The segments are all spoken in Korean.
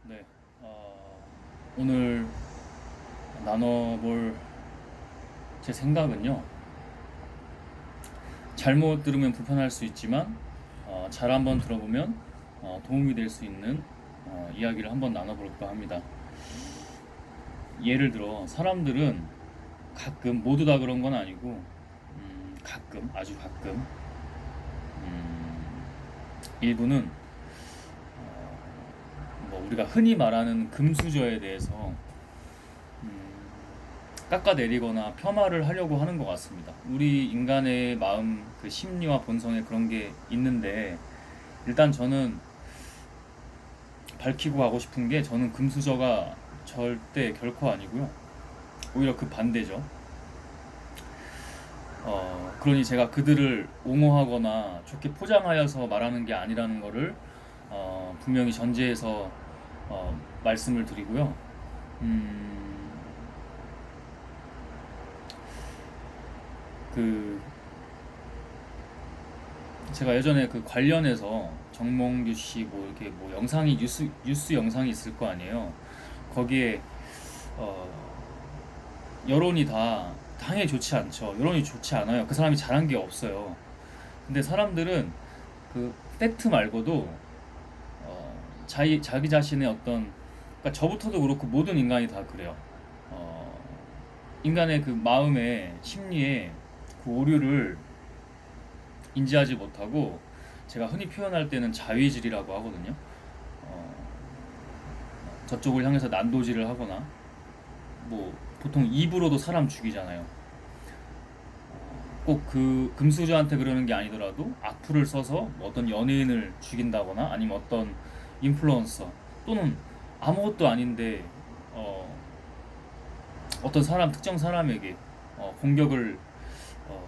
네, 오늘 나눠볼 제 생각은요. 잘못 들으면 불편할 수 있지만 잘 한번 들어보면 도움이 될 수 있는 이야기를 한번 나눠볼까 합니다. 예를 들어 사람들은 가끔, 모두 다 그런 건 아니고 가끔, 아주 가끔 일부는 뭐 우리가 흔히 말하는 금수저에 대해서 깎아내리거나 폄하를 하려고 하는 것 같습니다. 우리 인간의 마음, 그 심리와 본성에 그런 게 있는데, 일단 저는 밝히고 가고 싶은 게, 저는 금수저가 절대 결코 아니고요. 오히려 그 반대죠. 그러니 제가 그들을 옹호하거나 좋게 포장하여서 말하는 게 아니라는 거를 분명히 전제해서 말씀을 드리고요. 음, 그 제가 예전에 그 관련해서 정몽규 씨 뭐 이렇게 뭐 영상이 뉴스 영상이 있을 거 아니에요. 거기에 어, 여론이 다 당연히 좋지 않죠. 여론이 좋지 않아요. 그 사람이 잘한 게 없어요. 근데 사람들은 그 팩트 말고도 자기 자신의 어떤, 그러니까 저부터도 그렇고 모든 인간이 다 그래요. 어, 인간의 그 마음의 심리에 그 오류를 인지하지 못하고, 제가 흔히 표현할 때는 자위질이라고 하거든요. 어, 저쪽을 향해서 난도질을 하거나, 뭐 보통 입으로도 사람 죽이잖아요. 꼭 그 금수저한테 그러는 게 아니더라도 악플을 써서 뭐 어떤 연예인을 죽인다거나, 아니면 어떤 인플루언서, 또는 아무것도 아닌데 어, 어떤 사람, 특정 사람에게 공격을 어,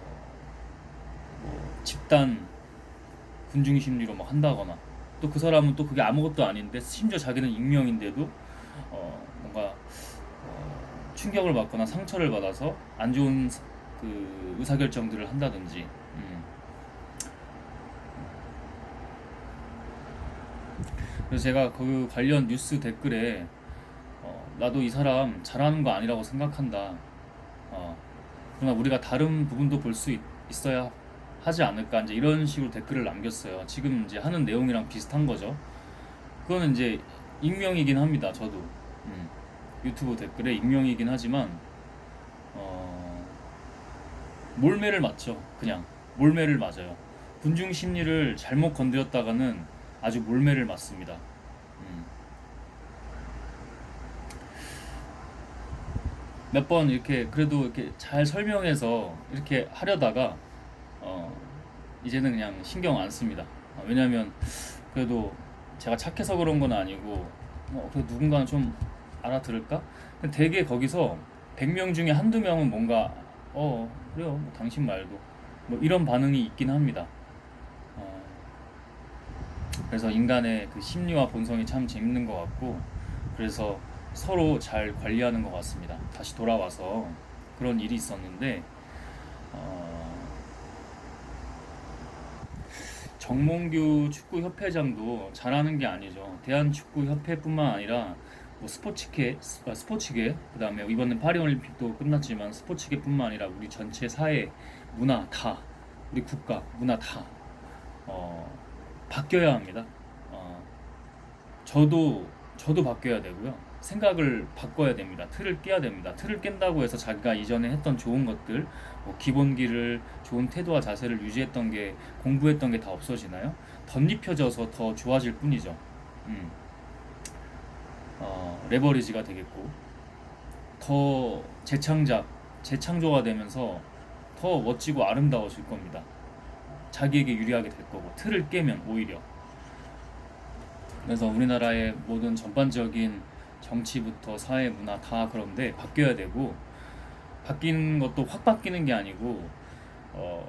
뭐 집단 군중 심리로 막 한다거나, 또 그 사람은 또 그게 아무것도 아닌데 심지어 자기는 익명인데도 뭔가 충격을 받거나 상처를 받아서 안 좋은 그 의사결정들을 한다든지. 그래서 제가 그 관련 뉴스 댓글에 나도 이 사람 잘하는 거 아니라고 생각한다. 어, 그러나 우리가 다른 부분도 볼 수 있어야 하지 않을까, 이제 이런 식으로 댓글을 남겼어요. 지금 이제 하는 내용이랑 비슷한 거죠. 그거는 이제 익명이긴 합니다. 저도 유튜브 댓글에 익명이긴 하지만 어, 몰매를 맞죠. 그냥 몰매를 맞아요. 군중 심리를 잘못 건드렸다가는 아주 몰매를 맞습니다. 음. 몇 번 이렇게 그래도 이렇게 잘 설명해서 이렇게 하려다가 어, 이제는 그냥 신경 안 씁니다. 왜냐면 그래도 제가 착해서 그런 건 아니고 그래도 누군가는 좀 알아들을까? 근데 되게 거기서 100명 중에 한두 명은 뭔가 그래요, 뭐 당신 말도 뭐 이런 반응이 있긴 합니다. 어, 그래서 인간의 그 심리와 본성이 참 재밌는 것 같고, 그래서 서로 잘 관리하는 것 같습니다. 다시 돌아와서 그런 일이 있었는데, 어, 정몽규 축구협회장도 잘하는 게 아니죠. 대한축구협회뿐만 아니라 뭐 스포츠계, 그다음에 이번엔 파리올림픽도 끝났지만 스포츠계뿐만 아니라 우리 전체 사회, 문화 다, 우리 국가 문화 다 어, 바뀌어야 합니다. 어, 저도 바뀌어야 되고요. 생각을 바꿔야 됩니다. 틀을 깨야 됩니다. 틀을 깬다고 해서 자기가 이전에 했던 좋은 것들, 뭐 기본기를, 좋은 태도와 자세를 유지했던 게, 공부했던 게 다 없어지나요? 덧입혀져서 더 좋아질 뿐이죠. 음, 레버리지가 되겠고, 더 재창조가 되면서 더 멋지고 아름다워질 겁니다. 자기에게 유리하게 될 거고, 틀을 깨면 오히려. 그래서 우리나라의 모든 전반적인 정치부터 사회, 문화 다 그런데 바뀌어야 되고, 바뀌는 것도 확 바뀌는 게 아니고 어,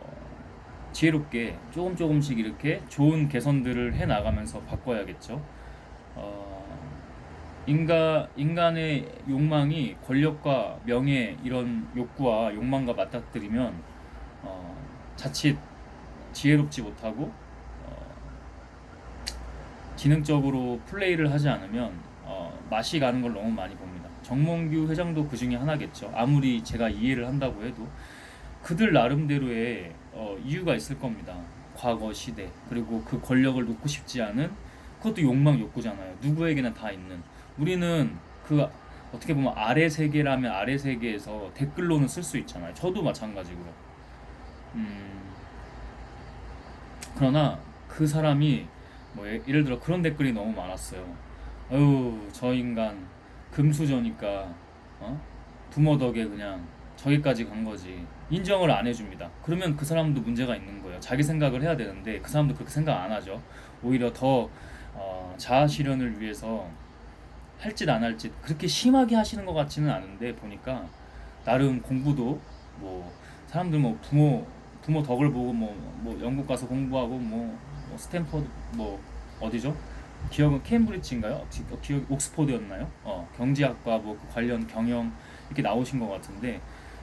지혜롭게 조금 조금씩 이렇게 좋은 개선들을 해 나가면서 바꿔야겠죠. 어, 인간의 욕망이 권력과 명예, 이런 욕구와 욕망과 맞닥뜨리면 자칫 지혜롭지 못하고 지능적으로 플레이를 하지 않으면 맛이 가는 걸 너무 많이 봅니다. 정몽규 회장도 그 중에 하나겠죠. 아무리 제가 이해를 한다고 해도 그들 나름대로의 이유가 있을 겁니다. 과거 시대 그리고 그 권력을 놓고 싶지 않은 그것도 욕망 욕구잖아요. 누구에게나 다 있는. 우리는 그 어떻게 보면 아래 세계라면 아래 세계에서 댓글로는 쓸 수 있잖아요. 저도 마찬가지고요. 음, 그러나 그 사람이 뭐 예를 들어 그런 댓글이 너무 많았어요. 어휴 저 인간 금수저니까 부모 덕에 그냥 저기까지 간 거지. 인정을 안 해줍니다. 그러면 그 사람도 문제가 있는 거예요. 자기 생각을 해야 되는데 그 사람도 그렇게 생각 안 하죠. 오히려 더 자아 실현을 위해서 할 짓 안 할 짓 그렇게 심하게 하시는 것 같지는 않은데 보니까 나름 공부도 뭐 사람들 뭐 부모 덕을 보고 뭐 영국 가서 공부하고 뭐 스탠퍼드 뭐 어디죠? 기억은 케임브리지인가요? 기억 옥스포드였나요? 경제학과 뭐그 관련 경영 이렇게 나오신 것 같은데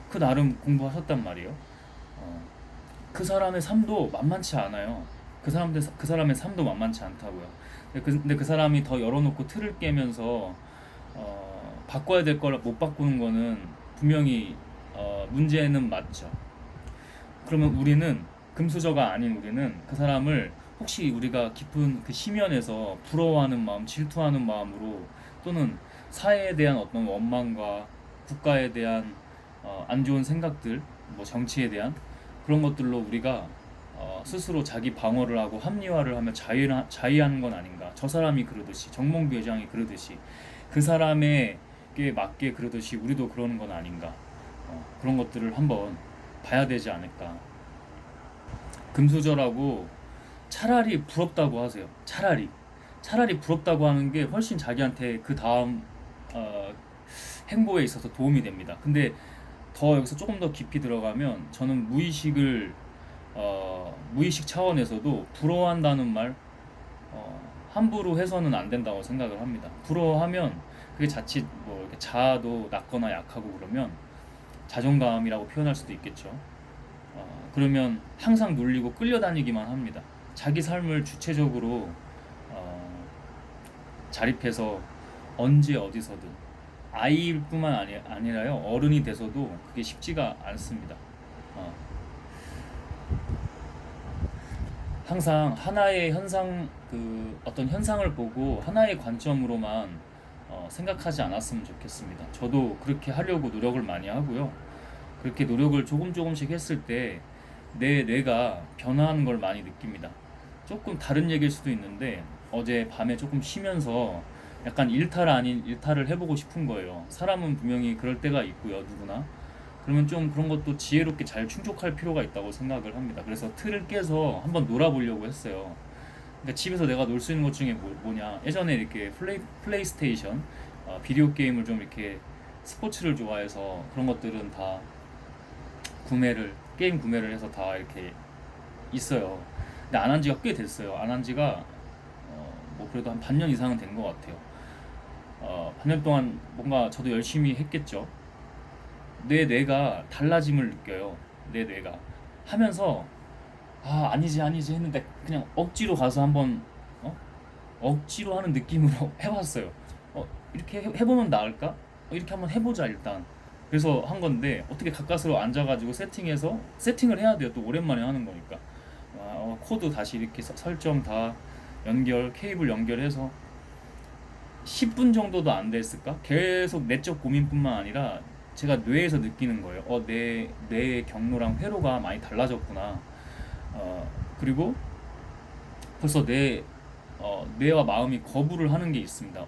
그 나름 공부하셨단 말이에요. 어, 그 사람의 삶도 만만치 않아요. 그 사람의 삶도 만만치 않다고요. 근데 그 사람이 더 열어놓고 틀을 깨면서 바꿔야 될 걸 못 바꾸는 거는 분명히 문제는 맞죠. 그러면 우리는 금수저가 아닌 우리는 그 사람을 혹시 우리가 깊은 그 심연에서 부러워하는 마음, 질투하는 마음으로 또는 사회에 대한 어떤 원망과 국가에 대한 안 좋은 생각들, 뭐 정치에 대한 그런 것들로 우리가 스스로 자기 방어를 하고 합리화를 하며 자의하는 건 아닌가. 저 사람이 그러듯이 정몽규 회장이 그러듯이 그 사람에게 맞게 그러듯이 우리도 그러는 건 아닌가. 그런 것들을 한번 봐야 되지 않을까. 금수저라고 차라리 부럽다고 하세요. 차라리 부럽다고 하는 게 훨씬 자기한테 그 다음 어, 행보에 있어서 도움이 됩니다. 근데 더 여기서 조금 더 깊이 들어가면 저는 무의식 차원에서도 부러워한다는 말 함부로 해서는 안 된다고 생각을 합니다. 부러워하면 그게 자칫 뭐 이렇게 자아도 낮거나 약하고 그러면 자존감이라고 표현할 수도 있겠죠. 그러면 항상 놀리고 끌려다니기만 합니다. 자기 삶을 주체적으로 자립해서 언제 어디서든 아이일 뿐만 아니라요 어른이 돼서도 그게 쉽지가 않습니다. 어, 항상 하나의 어떤 현상을 보고 하나의 관점으로만 생각하지 않았으면 좋겠습니다. 저도 그렇게 하려고 노력을 많이 하고요. 그렇게 노력을 조금씩 했을 때 내 뇌가 변화하는 걸 많이 느낍니다. 조금 다른 얘기일 수도 있는데 어제 밤에 조금 쉬면서 약간 일탈 아닌 일탈을 해보고 싶은 거예요. 사람은 분명히 그럴 때가 있고요, 누구나. 그러면 좀 그런 것도 지혜롭게 잘 충족할 필요가 있다고 생각을 합니다. 그래서 틀을 깨서 한번 놀아보려고 했어요. 그러니까 집에서 내가 놀 수 있는 것 중에 뭐냐. 예전에 이렇게 플레이스테이션, 비디오 게임을 좀 이렇게 스포츠를 좋아해서 그런 것들은 다 게임 구매를 해서 다 이렇게 있어요. 근데 안 한 지가 꽤 됐어요. 안 한 지가 뭐 그래도 한 반년 이상은 된 것 같아요. 반년 동안 뭔가 저도 열심히 했겠죠. 내 뇌가 달라짐을 느껴요. 내 뇌가 하면서 아니지 했는데 그냥 억지로 가서 한번 억지로 하는 느낌으로 해봤어요. 이렇게 해보면 나을까? 이렇게 한번 해보자 일단. 그래서 한 건데 어떻게 가까스로 앉아가지고 세팅을 해야 돼요. 또 오랜만에 하는 거니까. 코드 다시 이렇게 설정 다 케이블 연결해서 10분 정도도 안 됐을까? 계속 내적 고민뿐만 아니라 제가 뇌에서 느끼는 거예요. 내 경로랑 회로가 많이 달라졌구나. 그리고 벌써 뇌와 마음이 거부를 하는 게 있습니다.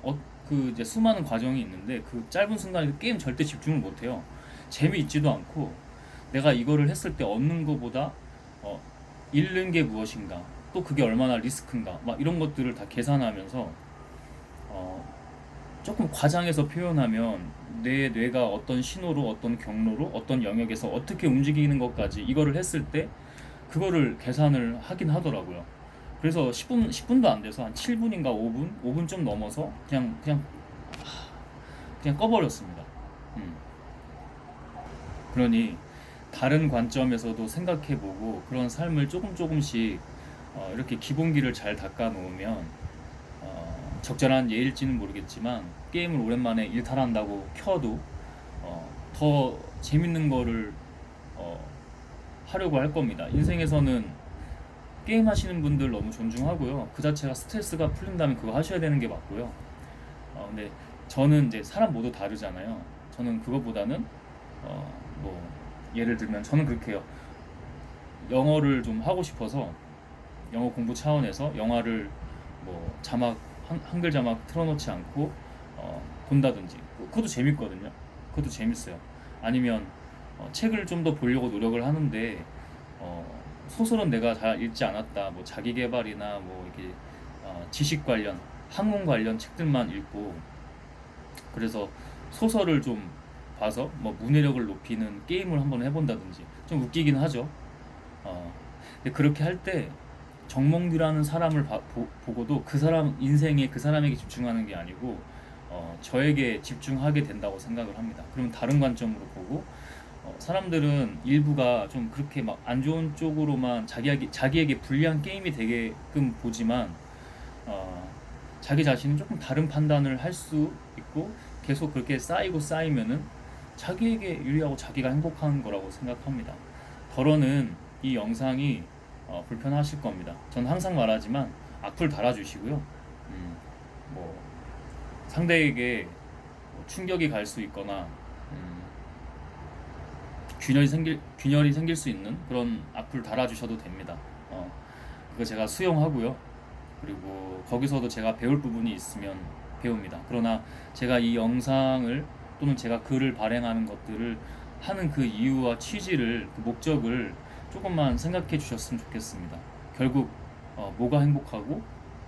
그 이제 수많은 과정이 있는데 그 짧은 순간에 게임 절대 집중을 못 해요. 재미있지도 않고 내가 이거를 했을 때 얻는 것보다 잃는 게 무엇인가, 또 그게 얼마나 리스크인가, 막 이런 것들을 다 계산하면서 조금 과장해서 표현하면 내 뇌가 어떤 신호로, 어떤 경로로, 어떤 영역에서 어떻게 움직이는 것까지 이거를 했을 때 그거를 계산을 하긴 하더라고요. 그래서 10분도 안 돼서 한 7분인가 5분 좀 넘어서 그냥 꺼버렸습니다. 음. 그러니 다른 관점에서도 생각해보고 그런 삶을 조금씩 이렇게 기본기를 잘 닦아 놓으면 적절한 예일지는 모르겠지만 게임을 오랜만에 일탈한다고 켜도 더 재밌는 거를 어, 하려고 할 겁니다. 인생에서는 게임 하시는 분들 너무 존중하고요. 그 자체가 스트레스가 풀린다면 그거 하셔야 되는 게 맞고요. 근데 저는 이제 사람 모두 다르잖아요. 저는 그거보다는 뭐 예를 들면 저는 그렇게 해요. 영어를 좀 하고 싶어서 영어 공부 차원에서 영화를 뭐 자막 한글 자막 틀어놓지 않고 본다든지 그것도 재밌거든요. 그것도 재밌어요. 아니면 책을 좀 더 보려고 노력을 하는데 소설은 내가 잘 읽지 않았다. 뭐 자기 개발이나 뭐 이렇게 지식 관련 학문 관련 책들만 읽고 그래서 소설을 좀 봐서 뭐 문해력을 높이는 게임을 한번 해본다든지 좀 웃기긴 하죠. 어, 근데 그렇게 할 때 정몽규라는 사람을 보고도 그 사람 인생에 그 사람에게 집중하는 게 아니고 저에게 집중하게 된다고 생각을 합니다. 그러면 다른 관점으로 보고 사람들은 일부가 좀 그렇게 막 안 좋은 쪽으로만 자기에게 불리한 게임이 되게끔 보지만 어, 자기 자신은 조금 다른 판단을 할 수 있고 계속 그렇게 쌓이면은 자기에게 유리하고 자기가 행복한 거라고 생각합니다. 덜어는 이 영상이 불편하실 겁니다. 저는 항상 말하지만 악플 달아주시고요. 뭐 상대에게 뭐 충격이 갈 수 있거나 음, 균열이 생길 수 있는 그런 악플 달아주셔도 됩니다. 그거 제가 수용하고요. 그리고 거기서도 제가 배울 부분이 있으면 배웁니다. 그러나 제가 이 영상을 또는 제가 글을 발행하는 것들을 하는 그 이유와 취지를 그 목적을 조금만 생각해 주셨으면 좋겠습니다. 결국 뭐가 행복하고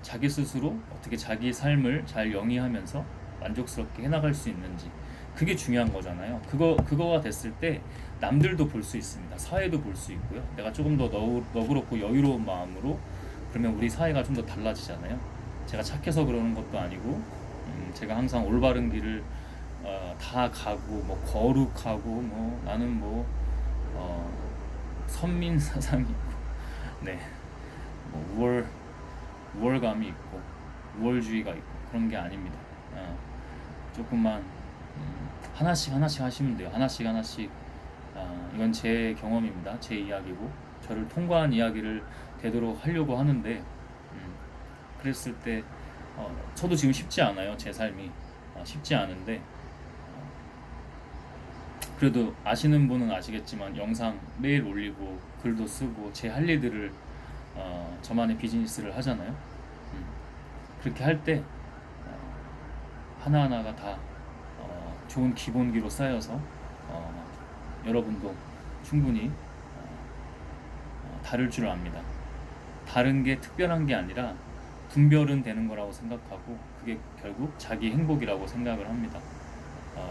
자기 스스로 어떻게 자기 삶을 잘 영위하면서 만족스럽게 해나갈 수 있는지 그게 중요한 거잖아요. 그거가 됐을 때 남들도 볼 수 있습니다. 사회도 볼 수 있고요. 내가 조금 더 너그럽고 여유로운 마음으로 그러면 우리 사회가 좀 더 달라지잖아요. 제가 착해서 그러는 것도 아니고 제가 항상 올바른 길을 다 가고 뭐 거룩하고 뭐 나는 뭐 선민 사상이 있고 네, 뭐 우월감이 있고 우월주의가 있고 그런 게 아닙니다. 조금만 하나씩 하시면 돼요. 하나씩 이건 제 경험입니다. 제 이야기고 저를 통과한 이야기를 되도록 하려고 하는데 그랬을 때 저도 지금 쉽지 않아요. 제 삶이 쉽지 않은데 그래도 아시는 분은 아시겠지만 영상 매일 올리고 글도 쓰고 제 할 일들을 저만의 비즈니스를 하잖아요. 그렇게 할 때 하나하나가 다 좋은 기본기로 쌓여서 여러분도 충분히 다를 줄 압니다. 다른 게 특별한 게 아니라 분별은 되는 거라고 생각하고 그게 결국 자기 행복이라고 생각을 합니다.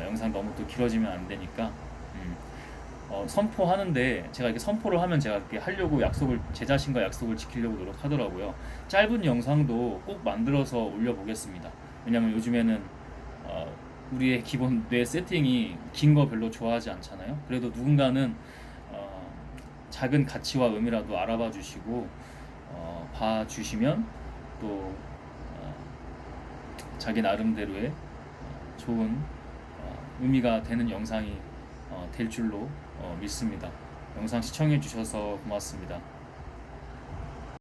영상 너무 또 길어지면 안 되니까 선포하는데 제가 이렇게 선포를 하면 제가 이렇게 하려고 제 자신과 약속을 지키려고 노력하더라고요. 짧은 영상도 꼭 만들어서 올려보겠습니다. 왜냐면 요즘에는 우리의 기본 뇌 세팅이 긴 거 별로 좋아하지 않잖아요. 그래도 누군가는 작은 가치와 의미라도 알아봐 주시고 봐주시면 또 자기 나름대로의 좋은 의미가 되는 영상이 될 줄로 믿습니다. 영상 시청해 주셔서 고맙습니다.